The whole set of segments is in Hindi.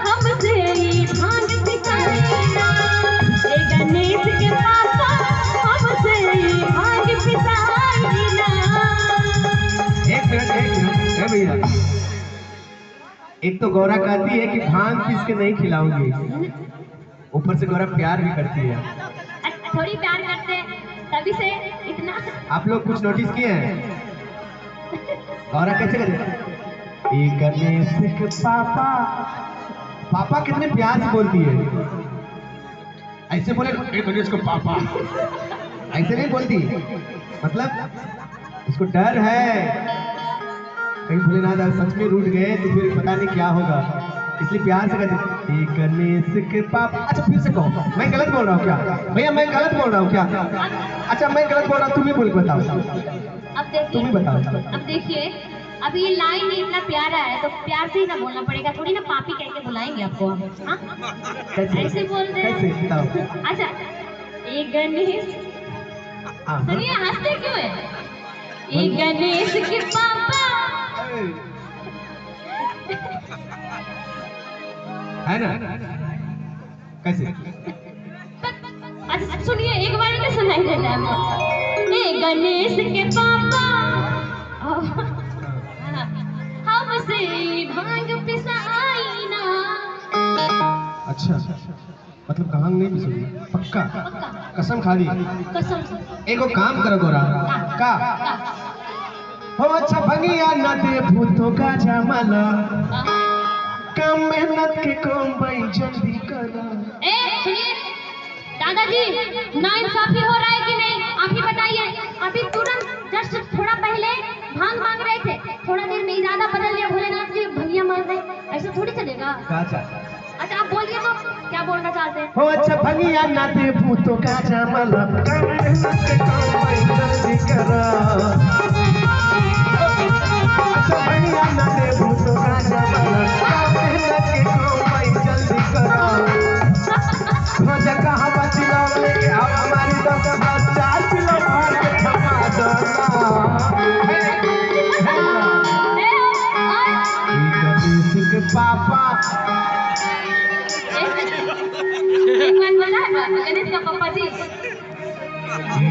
हमसे ही भांग पिसाइना। ए गणेश के पापा हमसे ही भांग पिसाइना। एक मिनट भैया, एक तो गौरा कहती है कि भांग पीस के नहीं खिलाऊंगी, ऊपर से गौरा प्यार भी करती है। थोड़ी प्यार करते हैं तभी से इतना। आप लोग कुछ नोटिस किए हैं गौरा कैसे करती? गणेश के पापा, पापा कितने प्यार से बोलती है। ऐसे बोले गणेश को पापा, ऐसे नहीं बोलती। मतलब उसको डर है कहीं भोलेनाथ सच में रूठ गए तो फिर पता नहीं क्या होगा, इसलिए प्यार से कहते गणेश के पापा। अच्छा फिर से कहो, मैं गलत बोल रहा हूँ क्या भैया? मैं गलत बोल रहा हूँ क्या? अच्छा मैं गलत बोल रहा हूँ, तुम ही बोल बताओ। अब देखिए, तुम ही बताओ। अब देखिए, अब ये लाइन ही इतना प्यारा है तो प्यार से ही ना बोलना पड़ेगा, थोड़ी ना पापी कह के बुलाएंगे आपको हम। हाँ? ऐसे बोल रहे हैं। अच्छा ए गणेश, सुनिए हंसते क्यों है? ए गणेश के पापा है ना? कैसे? अच्छा सुनिए, एक बार नहीं सुनाई देता है। ए गणेश के पापा हमसे भांग पिसाइना। अच्छा मतलब भांग नहीं पिसोगी? पक्का? कसम खा ली? कसम से। एगो काम करो गोरा का हो, अच्छा भंगिया न दे भूतों का जमाना, कम मेहनत के कम भाई जल्दी करो। ए सुनिए दादाजी, नाइंसाफी हो रहा है कि नहीं आप ही बताइए। अभी तुरंत जस्ट थोड़ा पहले भांग मांग रहे थे, थोड़ा देर में इरादा बदल लिया, भोलेनाथ जी भंगिया मांग रहे, ऐसा थोड़ी चलेगा। अच्छा आप बोलिए तो क्या बोलना चाहते हैं? हो अच्छा भंगिया न दे भूतों का जमाना, कम मेहनत के कम भाई जल्दी करो। अच्छा भंगिया न दे भूतों का जमाना, कम मेहनत के कम भाई जल्दी करो। हो जा कहाँ बचिला लेके आओ हमारी दस 4 किलो भर के थमा दो गणेश के पापा। एक बात बोला है गणेश का पापा जी,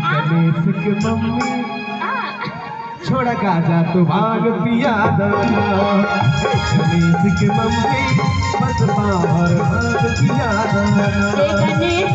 गणेश के मम्मी छोड़ा गाजा तो भाग पिया दो। गणेश के मम्मी बस पावर भाग पिया दो। गणेश